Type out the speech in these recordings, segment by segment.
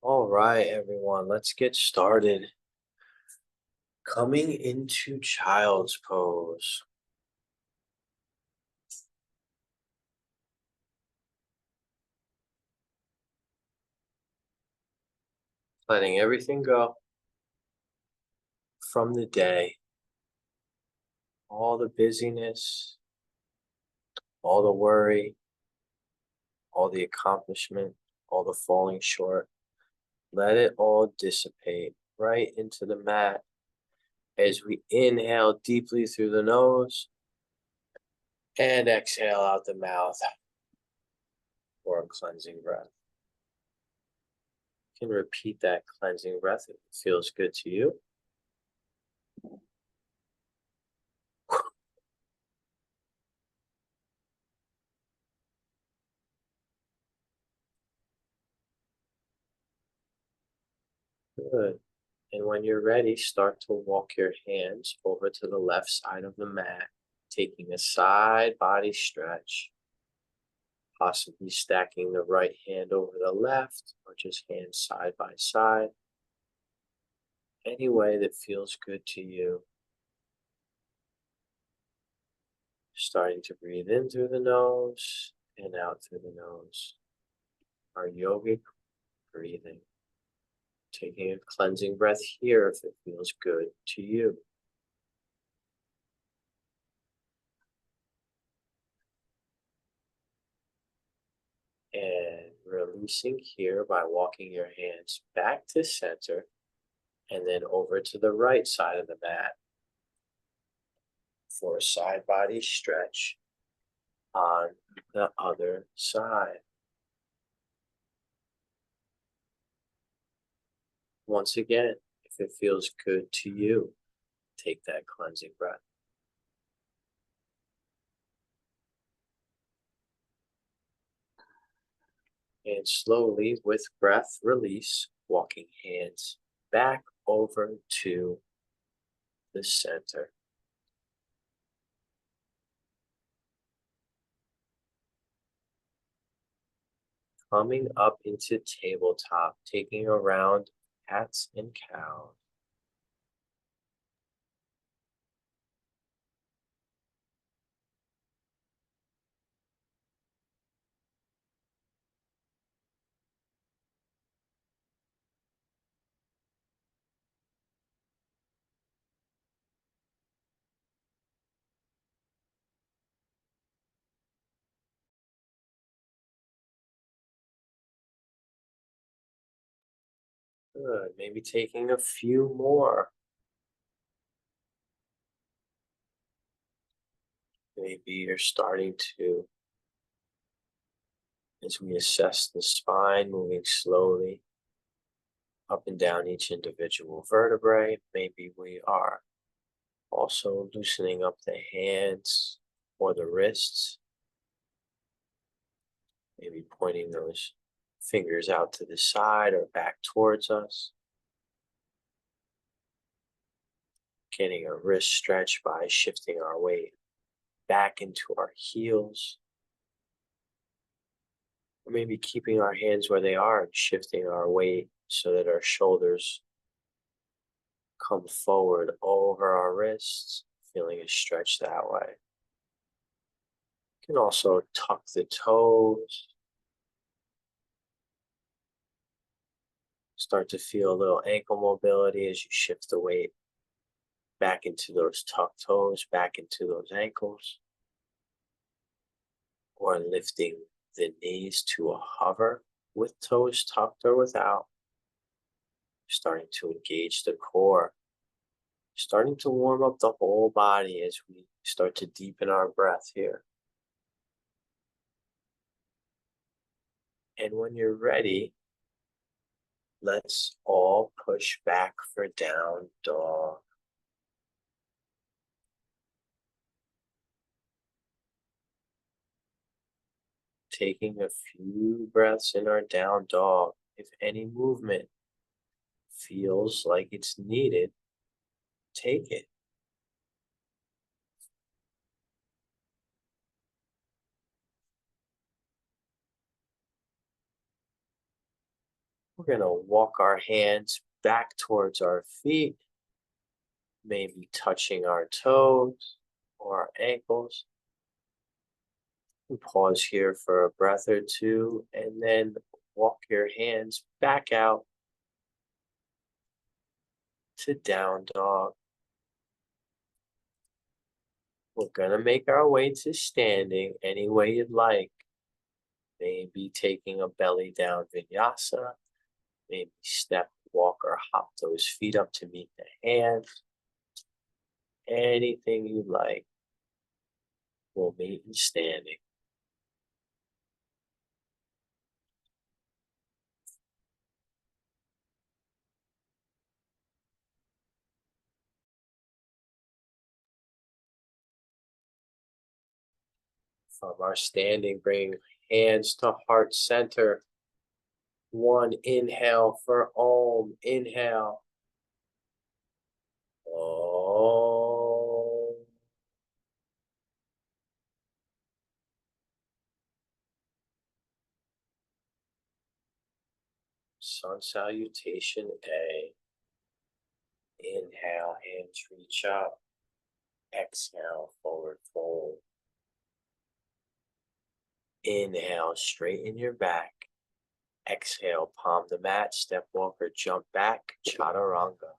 All right, everyone, let's get started. Coming into child's pose. Letting everything go from the day. All the busyness, all the worry, all the accomplishment, all the falling short. Let it all dissipate right into the mat as we inhale deeply through the nose and exhale out the mouth for a cleansing breath. You can repeat that cleansing breath if it feels good to you. Good. And when you're ready, start to walk your hands over to the left side of the mat, taking a side body stretch, possibly stacking the right hand over the left or just hands side by side. Any way that feels good to you. Starting to breathe in through the nose and out through the nose. Our yogic breathing. Taking a cleansing breath here if it feels good to you. And releasing here by walking your hands back to center and then over to the right side of the mat for a side body stretch on the other side. Once again, if it feels good to you, take that cleansing breath. And slowly, with breath release, walking hands back over to the center. Coming up into tabletop, taking around cats and cows. Good. Maybe taking a few more. Maybe you're starting to, as we assess the spine, moving slowly up and down each individual vertebrae. Maybe we are also loosening up the hands or the wrists. Maybe pointing those fingers out to the side or back towards us. Getting a wrist stretch by shifting our weight back into our heels. Or maybe keeping our hands where they are and shifting our weight so that our shoulders come forward over our wrists, feeling a stretch that way. You can also tuck the toes. Start to feel a little ankle mobility as you shift the weight back into those tucked toes, back into those ankles. Or lifting the knees to a hover with toes tucked or without. Starting to engage the core. Starting to warm up the whole body as we start to deepen our breath here. And when you're ready, let's all push back for down dog. Taking a few breaths in our down dog. If any movement feels like it's needed, take it. We're going to walk our hands back towards our feet, maybe touching our toes or our ankles. And pause here for a breath or two, and then walk your hands back out to down dog. We're going to make our way to standing any way you'd like. Maybe taking a belly down vinyasa, maybe step, walk, or hop those feet up to meet the hands. Anything you like will meet in standing. From our standing, bring hands to heart center. One inhale for Om. Inhale. Om. Sun salutation A. Inhale, hands reach up. Exhale, forward fold. Inhale, straighten your back. Exhale, palm the mat, step walker, jump back, chaturanga.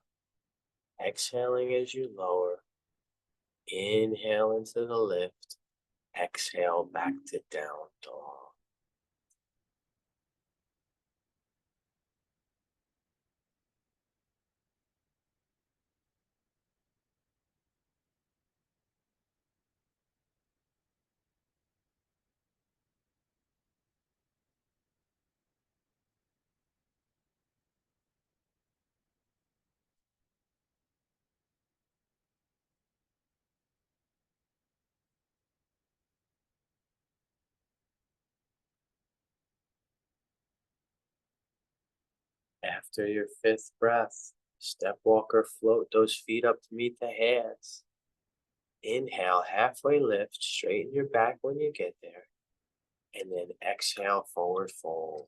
Exhaling as you lower. Inhale into the lift. Exhale back to down dog. After your fifth breath, step walker, float those feet up to meet the hands. Inhale, halfway lift, straighten your back when you get there. And then exhale, forward fold.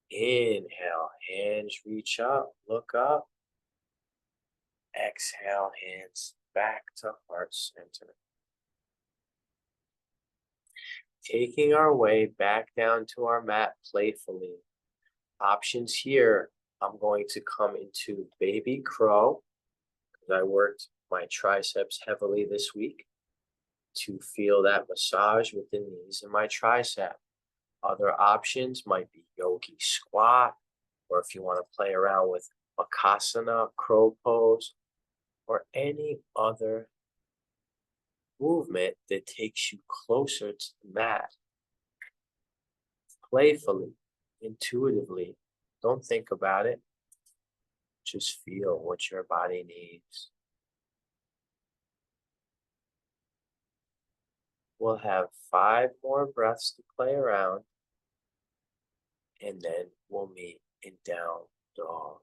Inhale, hands reach up, look up. Exhale, hands back to heart center. Taking our way back down to our mat playfully. Options here, I'm going to come into baby crow, because I worked my triceps heavily this week to feel that massage with the knees and my tricep. Other options might be yogi squat, or if you want to play around with bakasana, crow pose, or any other movement that takes you closer to the mat. Playfully, intuitively, don't think about it. Just feel what your body needs. We'll have 5 more breaths to play around, and then we'll meet in down dog.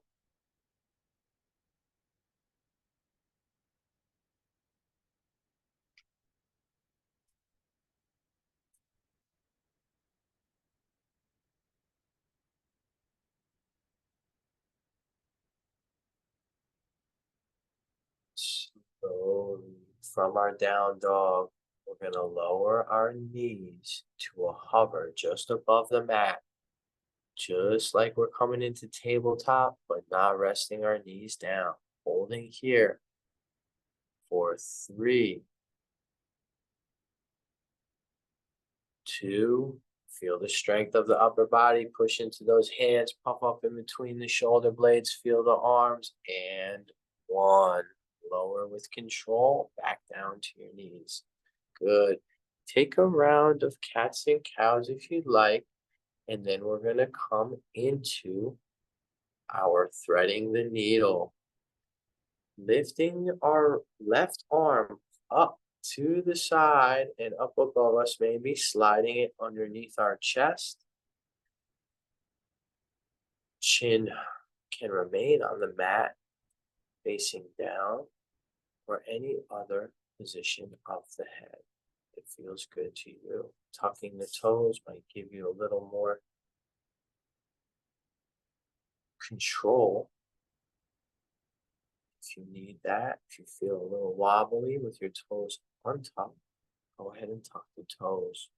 Slowly from our down dog, we're going to lower our knees to a hover just above the mat. Just like we're coming into tabletop, but not resting our knees down. Holding here for 3, 2, feel the strength of the upper body. Push into those hands, puff up in between the shoulder blades, feel the arms, and 1. Lower with control, back down to your knees. Good. Take a round of cats and cows if you'd like, and then we're going to come into our threading the needle. Lifting our left arm up to the side and up above us, maybe sliding it underneath our chest. Chin can remain on the mat, facing down, or any other position of the head that feels good to you. Tucking the toes might give you a little more control. If you need that, if you feel a little wobbly with your toes on top, go ahead and tuck the toes.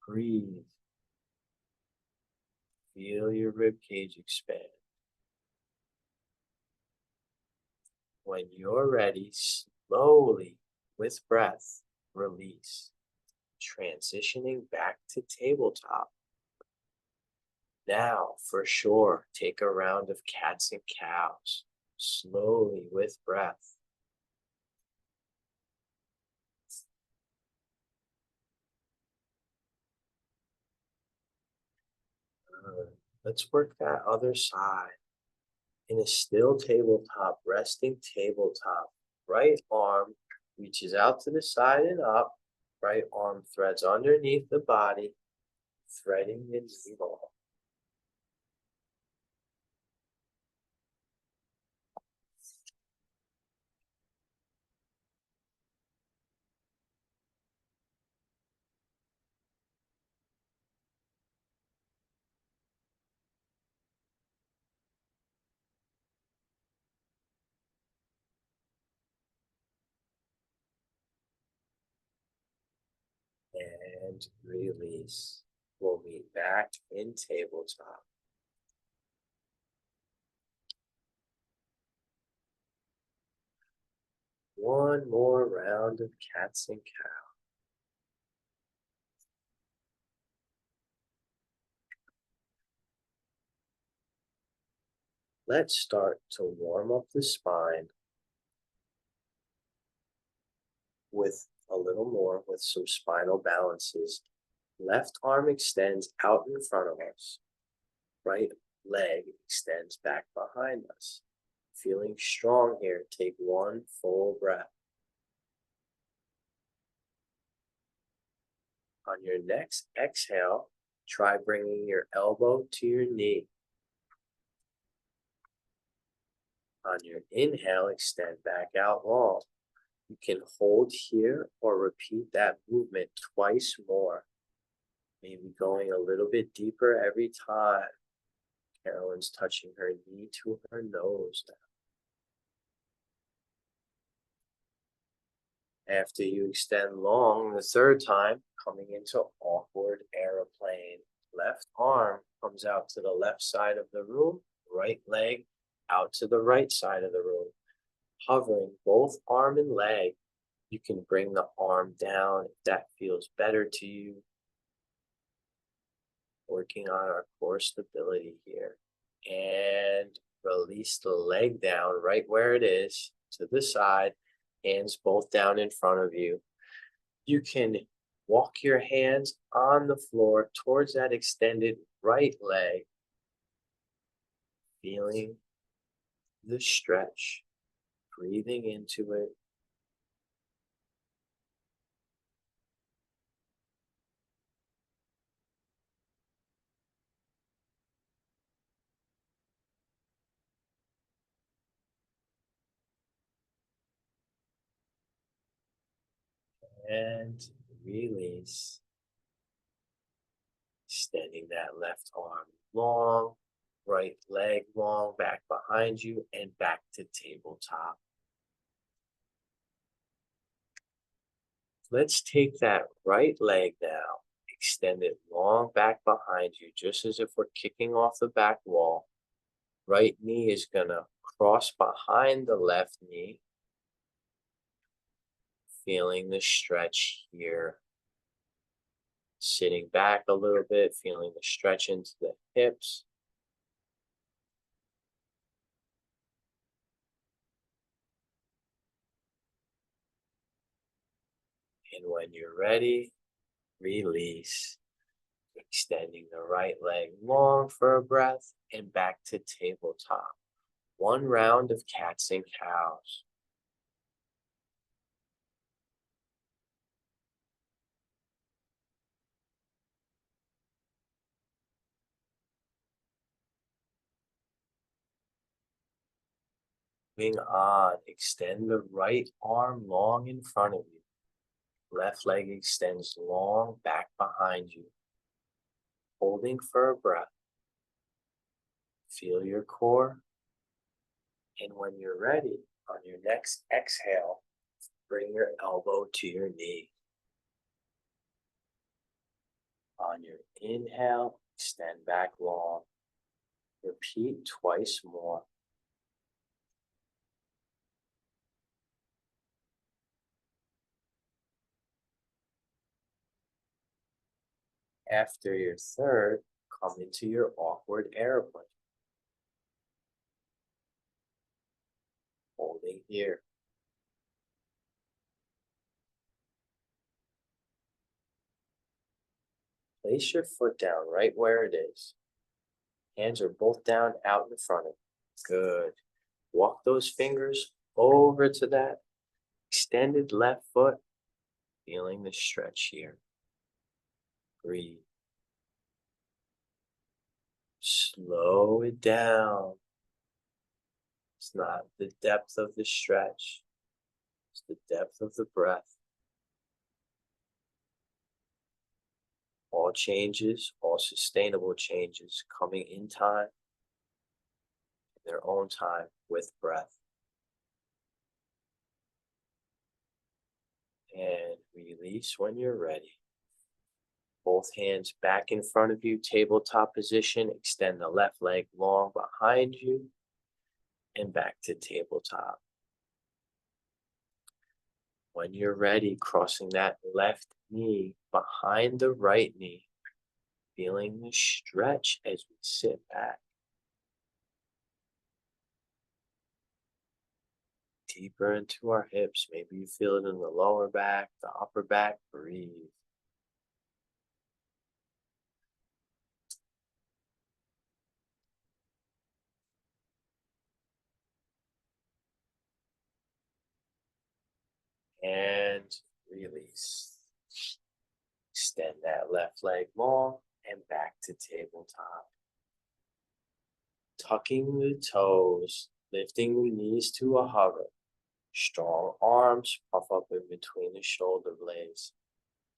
Breathe. Feel your rib cage expand. When you're ready, slowly, with breath, release. Transitioning back to tabletop. Now, for sure, take a round of cats and cows, slowly with breath. Good. Let's work that other side. In a still tabletop, resting tabletop, right arm reaches out to the side and up, right arm threads underneath the body, threading the needle. And release. We'll meet back in tabletop. One more round of cats and cows. Let's start to warm up the spine with a little more with some spinal balances. Left arm extends out in front of us. Right leg extends back behind us. Feeling strong here, take one full breath. On your next exhale, try bringing your elbow to your knee. On your inhale, extend back out long. You can hold here or repeat that movement twice more. Maybe going a little bit deeper every time. Carolyn's touching her knee to her nose now. After you extend long the third time, coming into awkward aeroplane. Left arm comes out to the left side of the room, right leg out to the right side of the room. Hovering both arm and leg. You can bring the arm down if that feels better to you. Working on our core stability here. And release the leg down right where it is to the side. Hands both down in front of you. You can walk your hands on the floor towards that extended right leg. Feeling the stretch. Breathing into it. And release. Extending that left arm long, right leg long, back behind you, and back to tabletop. Let's take that right leg now, extend it long back behind you, just as if we're kicking off the back wall. Right knee is going to cross behind the left knee. Feeling the stretch here. Sitting back a little bit, feeling the stretch into the hips. And when you're ready, release. Extending the right leg long for a breath and back to tabletop. One round of cats and cows. Moving on, extend the right arm long in front of you. Left leg extends long back behind you. Holding for a breath. Feel your core. And when you're ready, on your next exhale, bring your elbow to your knee. On your inhale, extend back long. Repeat twice more. After your third, come into your awkward airplane. Holding here. Place your foot down right where it is. Hands are both down out in front of you. Good. Walk those fingers over to that extended left foot, feeling the stretch here. Breathe. Slow it down. It's not the depth of the stretch, it's the depth of the breath. All changes, all sustainable changes coming in time, in their own time with breath. And release when you're ready. Both hands back in front of you, tabletop position. Extend the left leg long behind you and back to tabletop. When you're ready, crossing that left knee behind the right knee, feeling the stretch as we sit back. Deeper into our hips. Maybe you feel it in the lower back, the upper back. Breathe. And release. Extend that left leg long and back to tabletop. Tucking the toes, lifting the knees to a hover. Strong arms puff up in between the shoulder blades.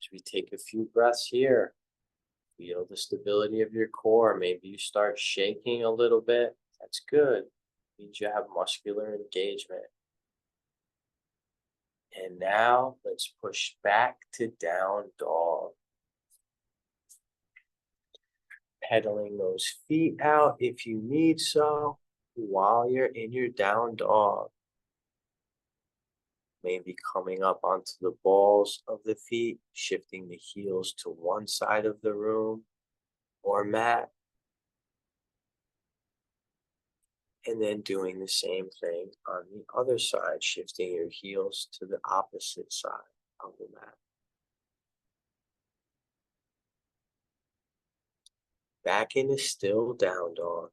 As we take a few breaths here, feel the stability of your core. Maybe you start shaking a little bit. That's good. It means you have muscular engagement. And now let's push back to down dog. Pedaling those feet out if you need so while you're in your down dog. Maybe coming up onto the balls of the feet, shifting the heels to one side of the room or mat. And then doing the same thing on the other side, shifting your heels to the opposite side of the mat. Back into still down dog.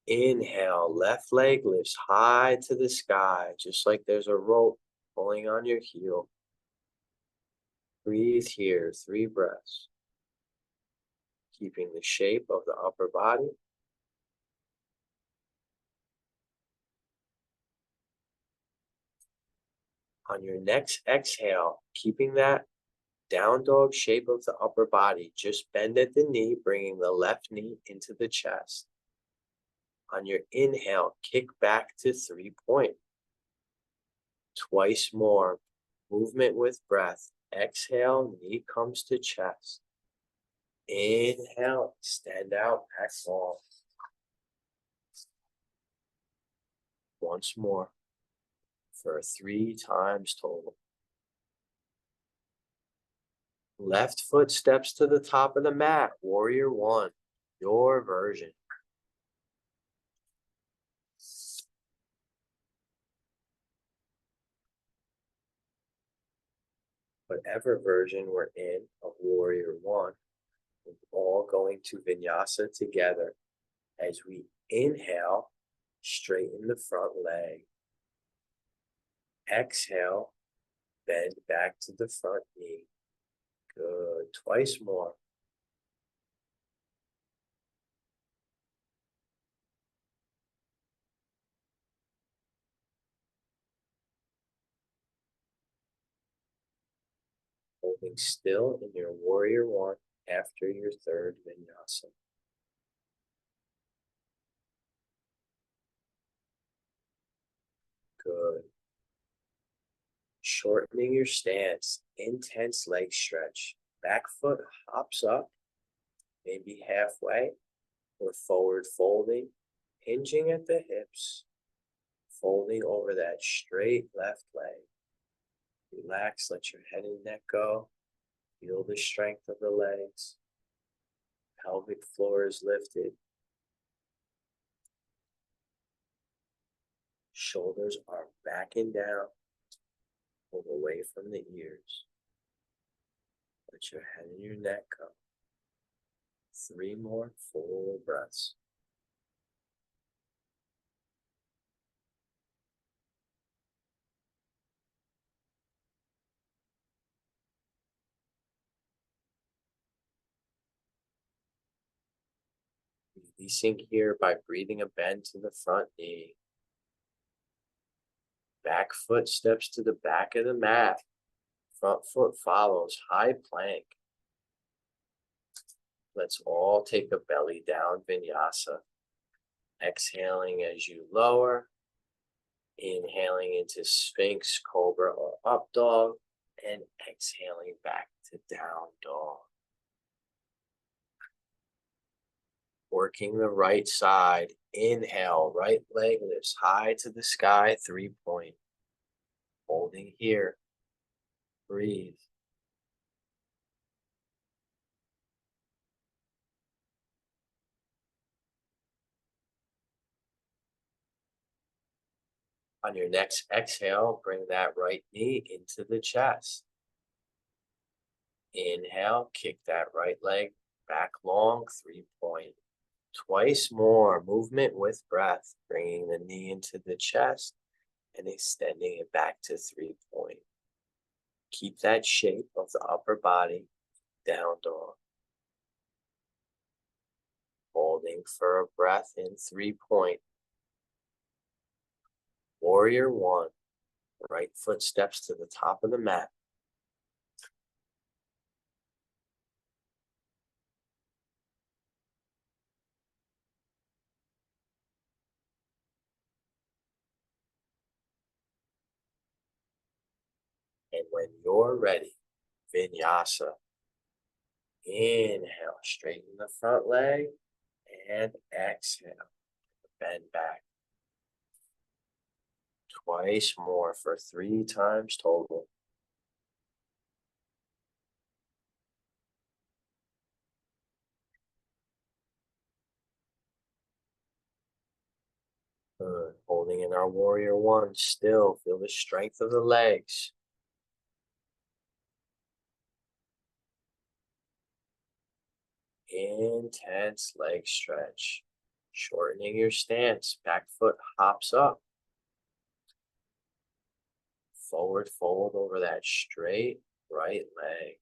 Inhale, left leg lifts high to the sky, just like there's a rope pulling on your heel. Breathe here, 3 breaths. Keeping the shape of the upper body. On your next exhale, keeping that down dog shape of the upper body, just bend at the knee, bringing the left knee into the chest. On your inhale, kick back to 3-point. Twice more. Movement with breath. Exhale, knee comes to chest. Inhale, extend out, back long. Once more for 3 times total. Left foot steps to the top of the mat. Warrior 1, your version. Whatever version we're in of Warrior 1, we're all going to vinyasa together as we inhale, straighten the front leg. Exhale, bend back to the front knee. Good. Twice more. Holding still in your Warrior 1 after your third vinyasa. Good. Shortening your stance, intense leg stretch. Back foot hops up, maybe halfway, or forward folding, hinging at the hips, folding over that straight left leg. Relax, let your head and neck go. Feel the strength of the legs. Pelvic floor is lifted. Shoulders are back and down, pulled away from the ears. Let your head and your neck go. 3 more full breaths. Releasing here by breathing a bend to the front knee. Back foot steps to the back of the mat. Front foot follows, high plank. Let's all take a belly down vinyasa. Exhaling as you lower. Inhaling into Sphinx, Cobra, or Up Dog. And exhaling back to Down Dog. Working the right side. Inhale, right leg lifts high to the sky, 3-point. Holding here. Breathe. On your next exhale, bring that right knee into the chest. Inhale, kick that right leg back long, 3-point. Twice more movement with breath, bringing the knee into the chest and extending it back to 3-point. Keep that shape of the upper body, down dog. Holding for a breath in 3-point. Warrior 1. Right foot steps to the top of the mat. And when you're ready, vinyasa. Inhale, straighten the front leg, and exhale, bend back. Twice more for 3 times total. Good. Holding in our warrior 1, still feel the strength of the legs. Intense leg stretch. Shortening your stance, back foot hops up. Forward fold over that straight right leg.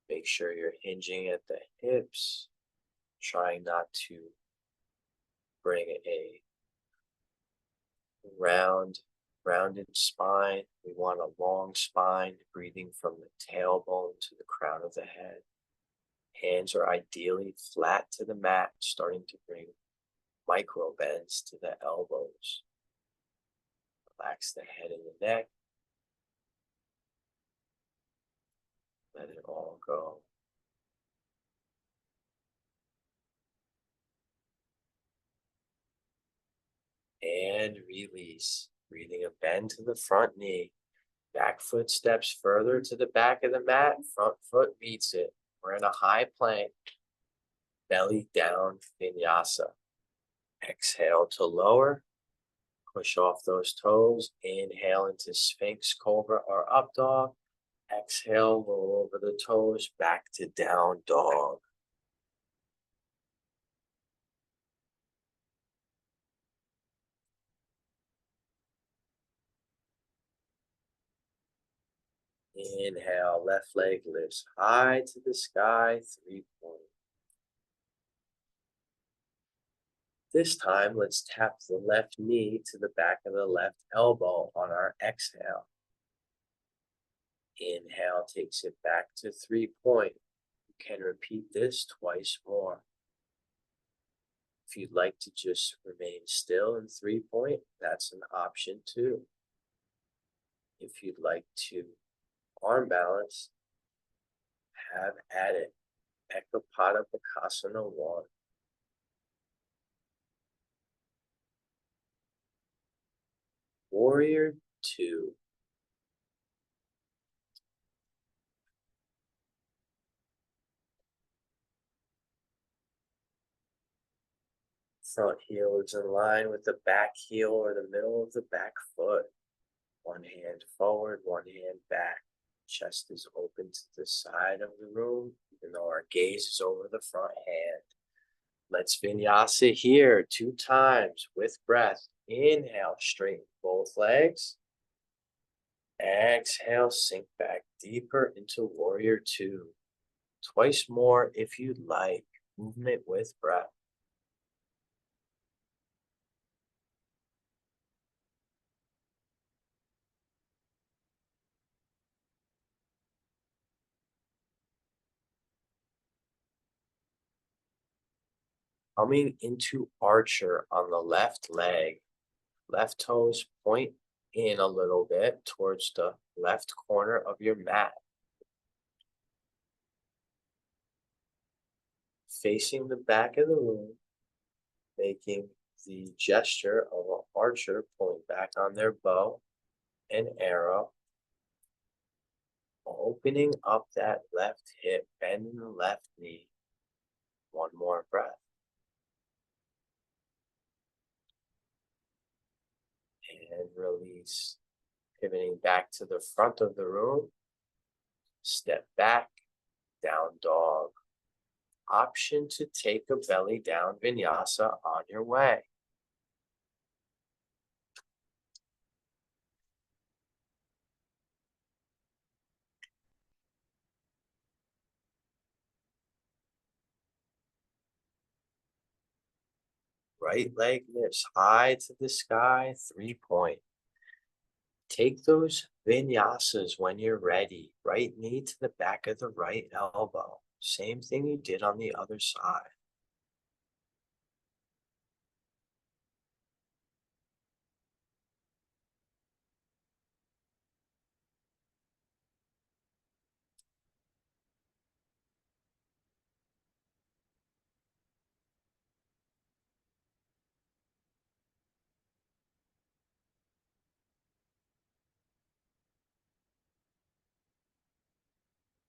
Make sure you're hinging at the hips, trying not to bring a rounded spine. We want a long spine, breathing from the tailbone to the crown of the head. Hands are ideally flat to the mat, starting to bring micro bends to the elbows. Relax the head and the neck. Let it all go. And release. Breathing a bend to the front knee. Back foot steps further to the back of the mat. Front foot meets it. We're in a high plank. Belly down vinyasa. Exhale to lower. Push off those toes. Inhale into Sphinx, Cobra, or Up Dog. Exhale, roll over the toes, back to Down Dog. Inhale, left leg lifts high to the sky, 3-point. This time, let's tap the left knee to the back of the left elbow on our exhale. Inhale takes it back to 3-point. You can repeat this twice more. If you'd like to just remain still in 3-point, that's an option too. If you'd like to arm balance, have at it. Ekapada Bakasana 1. Warrior 2. Front heel is in line with the back heel or the middle of the back foot. One hand forward, one hand back. Chest is open to the side of the room, even though our gaze is over the front hand. Let's vinyasa here 2 times with breath. Inhale, straighten both legs. Exhale, sink back deeper into Warrior 2. Twice more if you'd like. Movement with breath. Coming into Archer on the left leg. Left toes point in a little bit towards the left corner of your mat. Facing the back of the room, making the gesture of an archer pulling back on their bow and arrow. Opening up that left hip, bending the left knee. One more breath. And release. Pivoting back to the front of the room. Step back, down dog. Option to take a belly down vinyasa on your way. Right leg lifts high to the sky, 3-point. Take those vinyasas when you're ready. Right knee to the back of the right elbow. Same thing you did on the other side.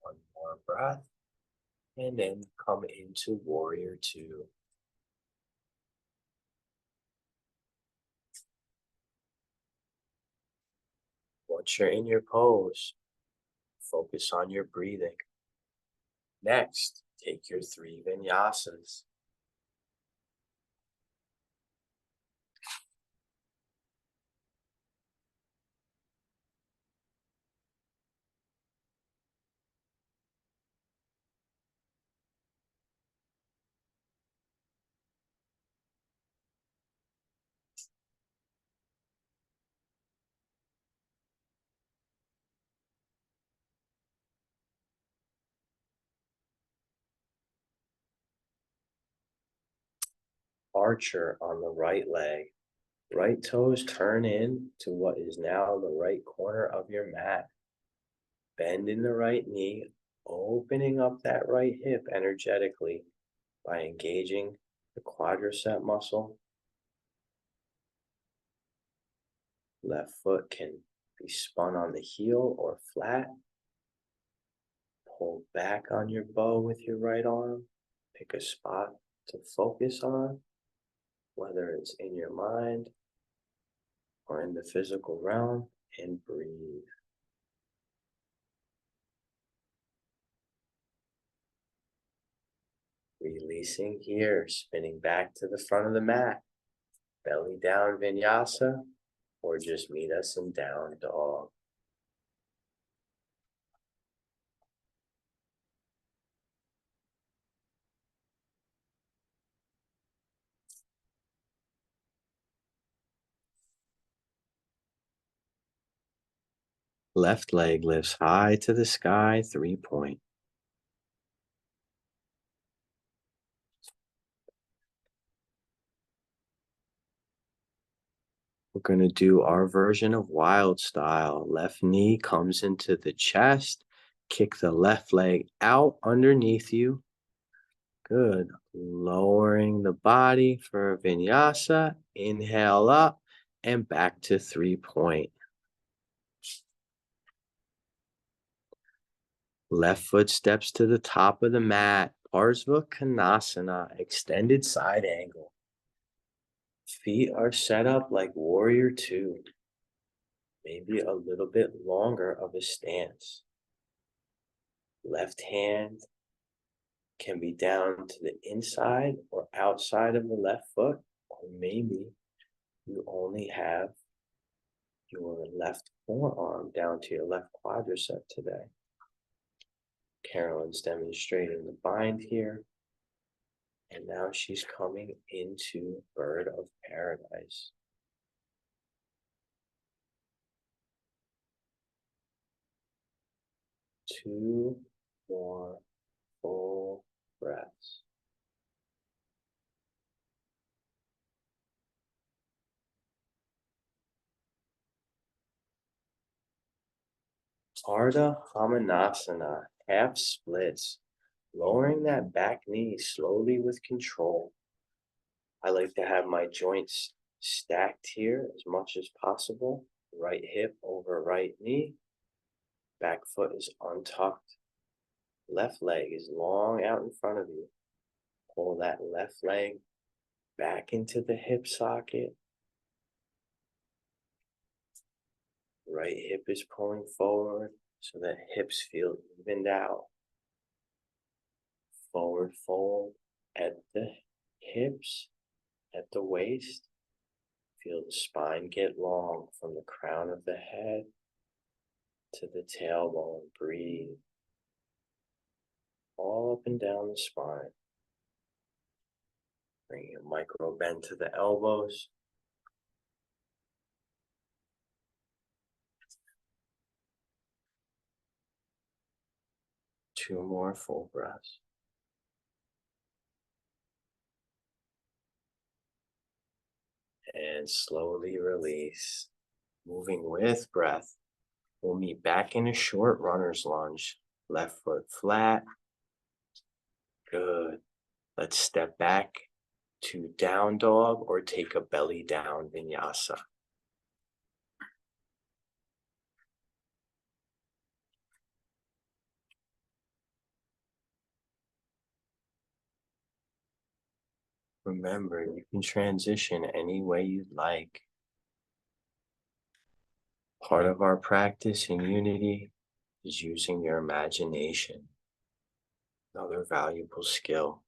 One more breath. And then come into Warrior 2. Once you're in your pose, focus on your breathing. Next, take your 3 vinyasas. Archer on the right leg. Right toes turn in to what is now the right corner of your mat. Bend in the right knee, opening up that right hip energetically by engaging the quadricep muscle. Left foot can be spun on the heel or flat. Pull back on your bow with your right arm. Pick a spot to focus on, whether it's in your mind or in the physical realm, and breathe. Releasing here, spinning back to the front of the mat. Belly down vinyasa, or just meet us in down dog. Left leg lifts high to the sky, 3-point. We're going to do our version of wild style. Left knee comes into the chest. Kick the left leg out underneath you. Good. Lowering the body for vinyasa. Inhale up and back to 3-point. Left foot steps to the top of the mat. Parsva Konasana, extended side angle. Feet are set up like warrior two. Maybe a little bit longer of a stance. Left hand can be down to the inside or outside of the left foot, or maybe you only have your left forearm down to your left quadricep today. Carolyn's demonstrating the bind here, and now she's coming into Bird of Paradise. Two more full breaths. Ardha Hamanasana, half splits, lowering that back knee slowly with control. I like to have my joints stacked here as much as possible. Right hip over right knee. Back foot is untucked. Left leg is long out in front of you. Pull that left leg back into the hip socket. Right hip is pulling forward so that hips feel evened out. Forward fold at the hips, at the waist. Feel the spine get long from the crown of the head to the tailbone. Breathe all up and down the spine. Bring your micro bend to the elbows. Two more full breaths. And slowly release. Moving with breath. We'll meet back in a short runner's lunge. Left foot flat. Good. Let's step back to down dog or take a belly down vinyasa. Remember, you can transition any way you'd like. Part of our practice in unity is using your imagination, another valuable skill.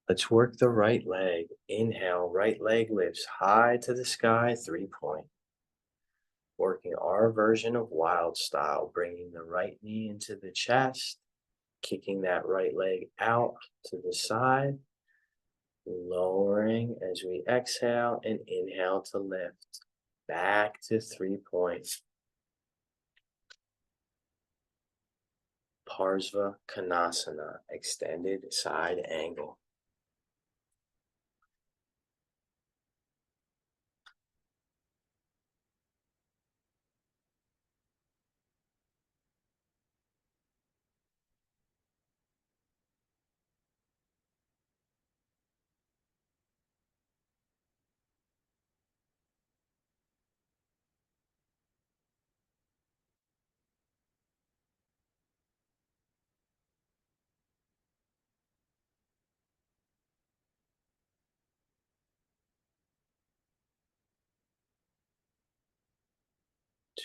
Let's work the right leg. Inhale, right leg lifts high to the sky, 3-point. Working our version of wild style, bringing the right knee into the chest, kicking that right leg out to the side, lowering as we exhale and inhale to lift. Back to 3 points. Parsva Konasana, extended side angle.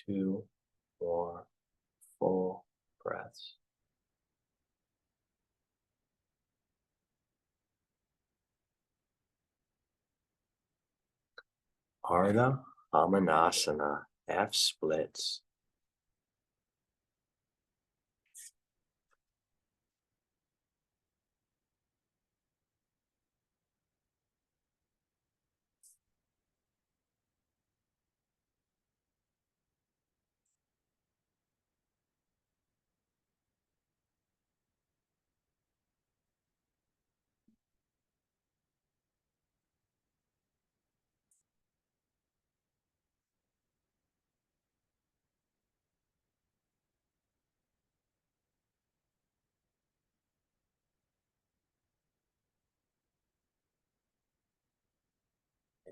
Two more full breaths. Ardha Hamanasana, half splits.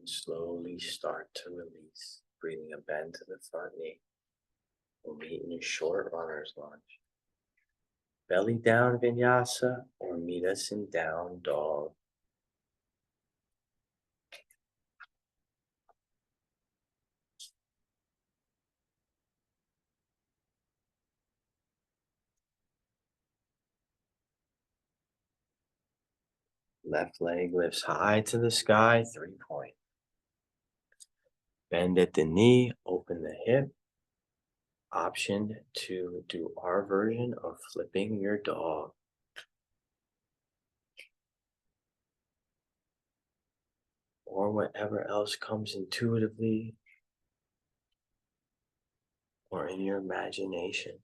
And slowly start to release, breathing a bend to the front knee. We'll meet in a short runner's lunge. Belly down vinyasa or meet us in down dog. Left leg lifts high to the sky, 3-point. Bend at the knee, open the hip. Option to do our version of flipping your dog. Or whatever else comes intuitively or in your imagination.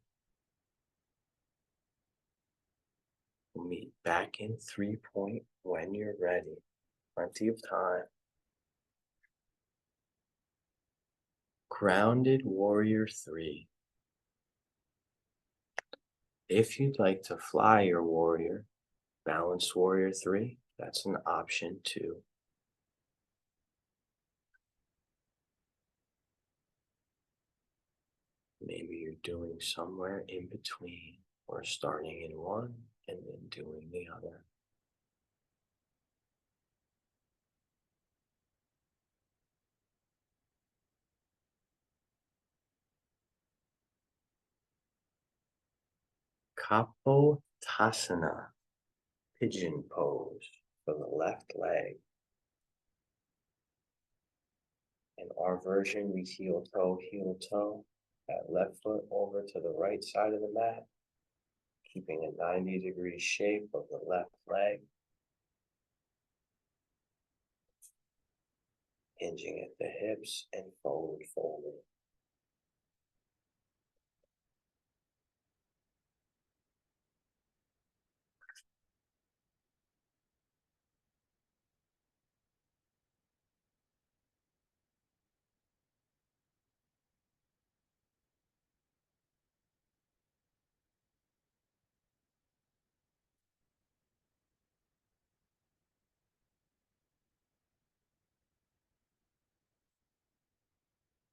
We'll meet back in 3-point when you're ready. Plenty of time. Grounded Warrior 3. If you'd like to fly your warrior, Balanced Warrior 3, that's an option too. Maybe you're doing somewhere in between or starting in one and then doing the other. Kapotasana, pigeon pose for the left leg. In our version, we heel toe, that left foot over to the right side of the mat, keeping a 90-degree shape of the left leg, hinging at the hips and forward folding.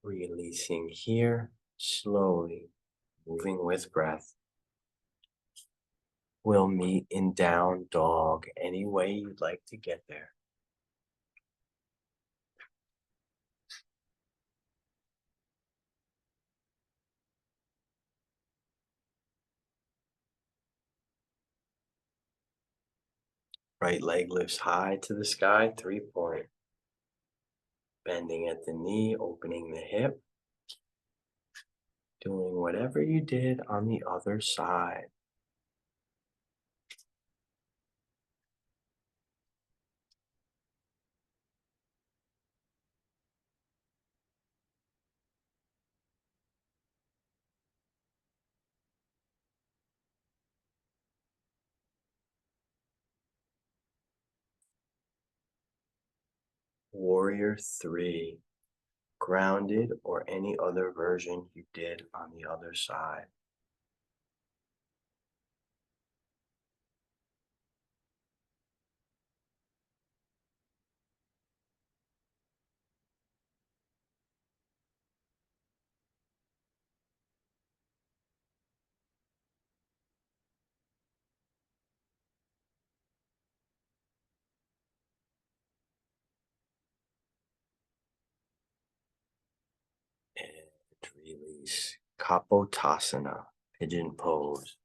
Releasing here, slowly, moving with breath. We'll meet in down dog any way you'd like to get there. Right leg lifts high to the sky, 3-point. Bending at the knee, opening the hip. Doing whatever you did on the other side. Warrior 3. Grounded or any other version you did on the other side. And release. Kapotasana, pigeon pose.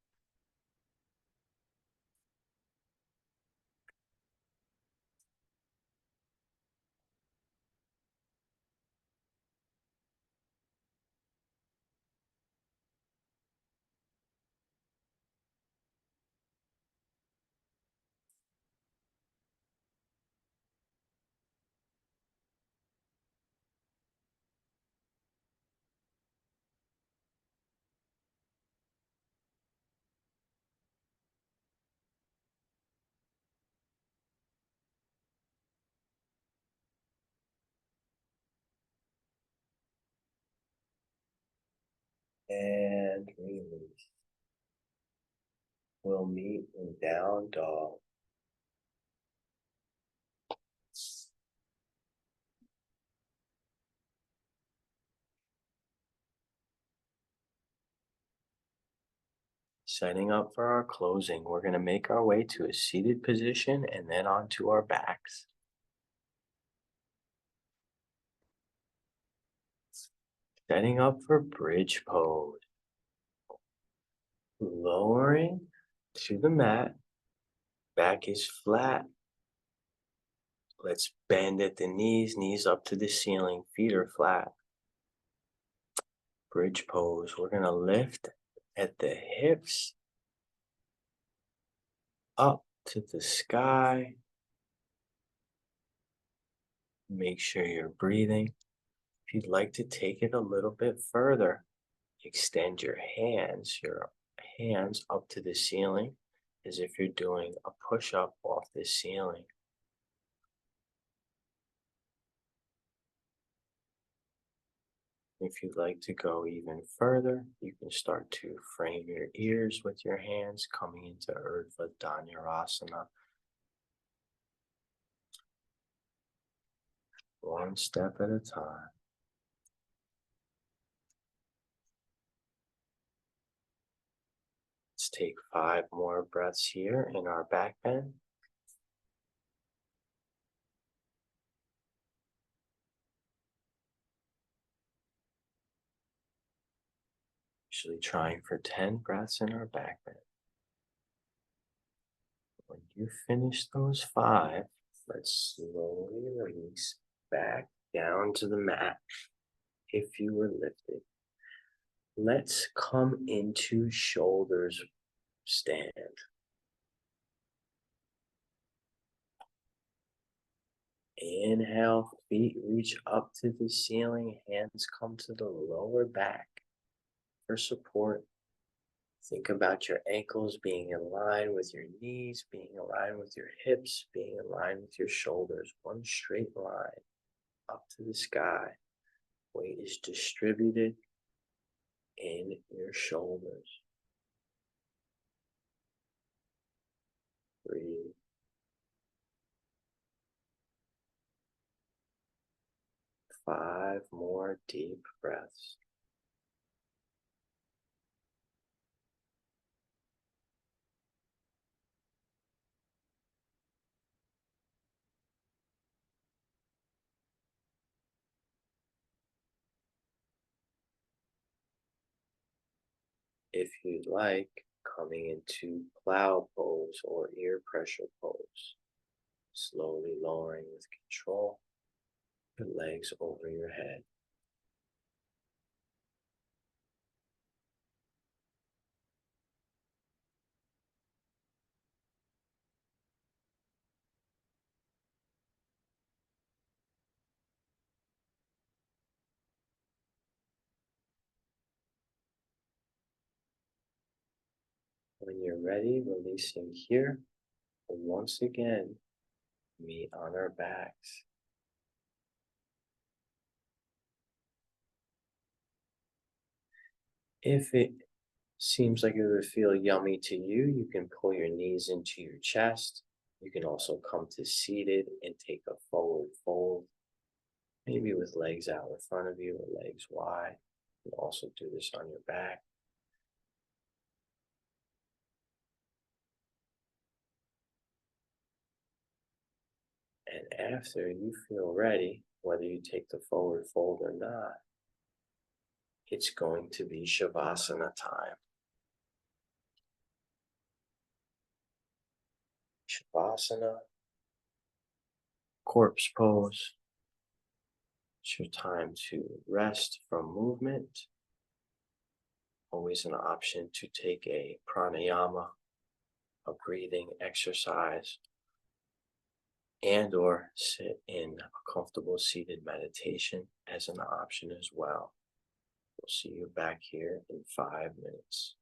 And release. We'll meet in down dog. Setting up for our closing, we're going to make our way to a seated position and then onto our backs. Setting up for bridge pose. Lowering to the mat, back is flat. Let's bend at the knees, knees up to the ceiling, feet are flat. Bridge pose, we're going to lift at the hips, up to the sky. Make sure you're breathing. If you'd like to take it a little bit further, extend your hands up to the ceiling as if you're doing a push-up off the ceiling. If you'd like to go even further, you can start to frame your ears with your hands, coming into Urdhva Dhanurasana. One step at a time. Let's take 5 more breaths here in our back bend. Usually trying for 10 breaths in our back bend. When you finish those 5, let's slowly release back down to the mat if you were lifted. Let's come into shoulders stand. Inhale, feet reach up to the ceiling, hands come to the lower back for support. Think about your ankles being in line with your knees, being in line with your hips, being in line with your shoulders. One straight line up to the sky. Weight is distributed in your shoulders. Breathe. Five more deep breaths. If you'd like, coming into plow pose or ear pressure pose. Slowly lowering with control your legs over your head. When you're ready, releasing here, and once again, meet on our backs. If it seems like it would feel yummy to you, you can pull your knees into your chest. You can also come to seated and take a forward fold, maybe with legs out in front of you or legs wide. You can also do this on your back. And after you feel ready, whether you take the forward fold or not, it's going to be Shavasana time. Shavasana, corpse pose. It's your time to rest from movement. Always an option to take a pranayama, a breathing exercise, and or sit in a comfortable seated meditation as an option as well. We'll see you back here in 5 minutes.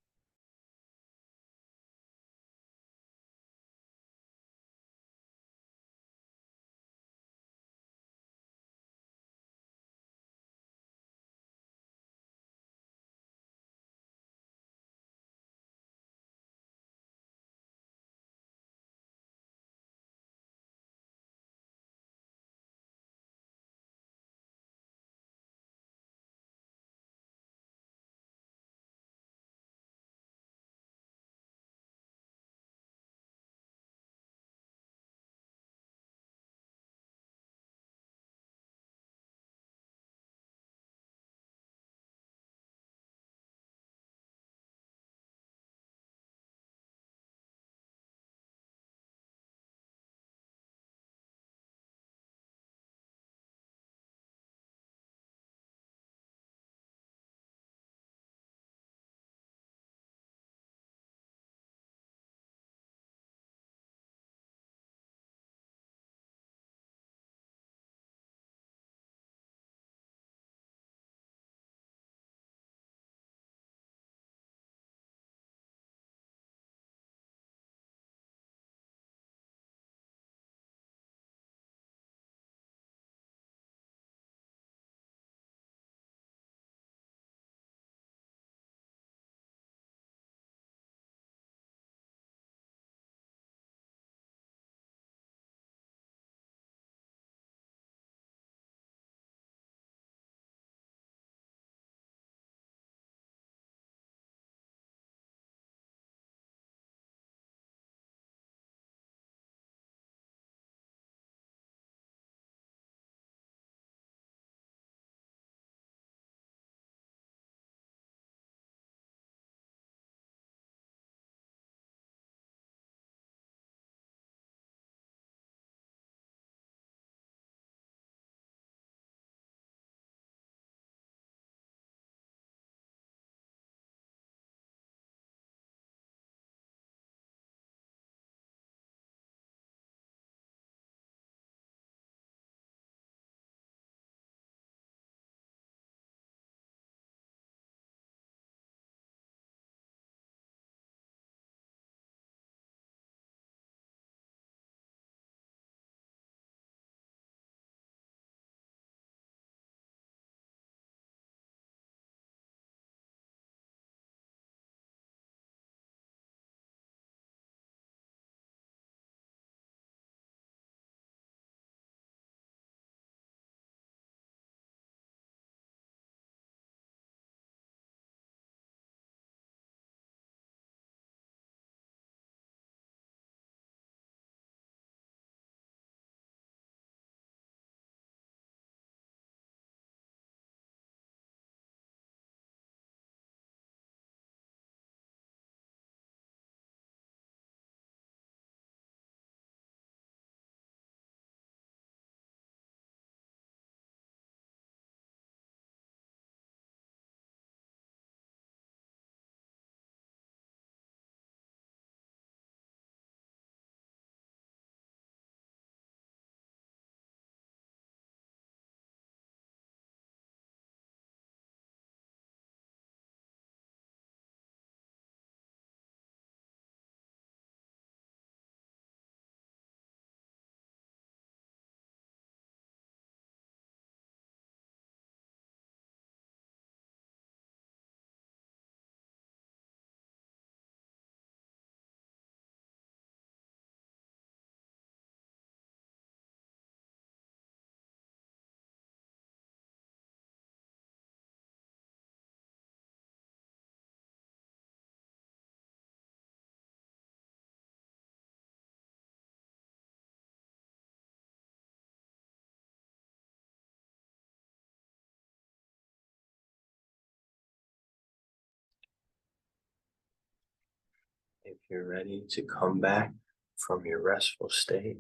If you're ready to come back from your restful state,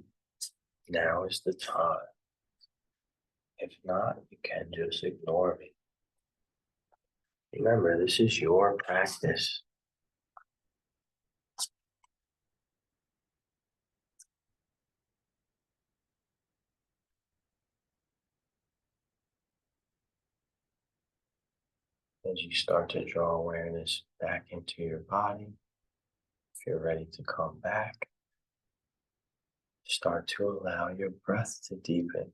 now is the time. If not, you can just ignore me. Remember, this is your practice. As you start to draw awareness back into your body, if you're ready to come back, start to allow your breath to deepen.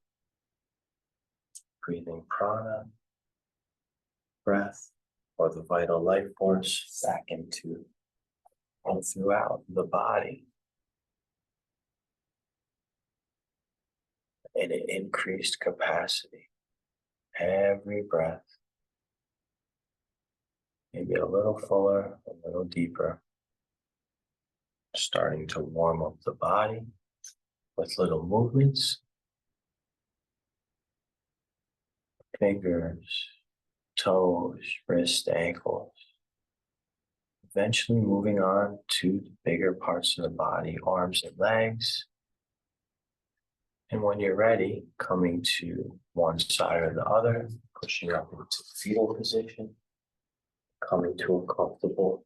Breathing prana, breath, or the vital life force back into and throughout the body in an increased capacity. Every breath, maybe a little fuller, a little deeper, starting to warm up the body with little movements. Fingers, toes, wrists, ankles. Eventually moving on to the bigger parts of the body, arms and legs. And when you're ready, coming to one side or the other, pushing up into the fetal position, coming to a comfortable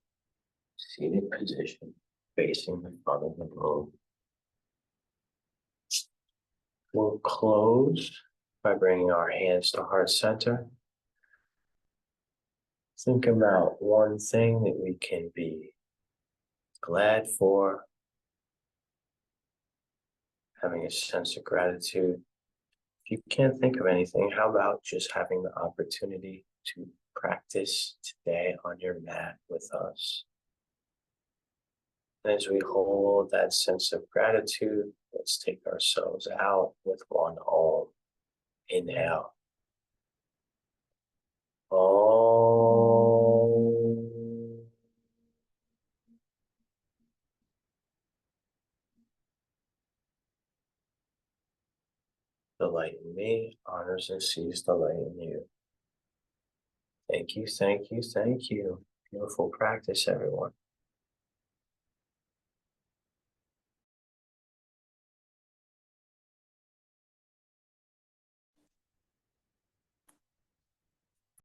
seated position, facing the front of the room. We'll close by bringing our hands to heart center. Think about one thing that we can be glad for, having a sense of gratitude. If you can't think of anything, how about just having the opportunity to practice today on your mat with us? As we hold that sense of gratitude, let's take ourselves out with one Om. Inhale. Om. The light in me honors and sees the light in you. Thank you, thank you, thank you. Beautiful practice, everyone.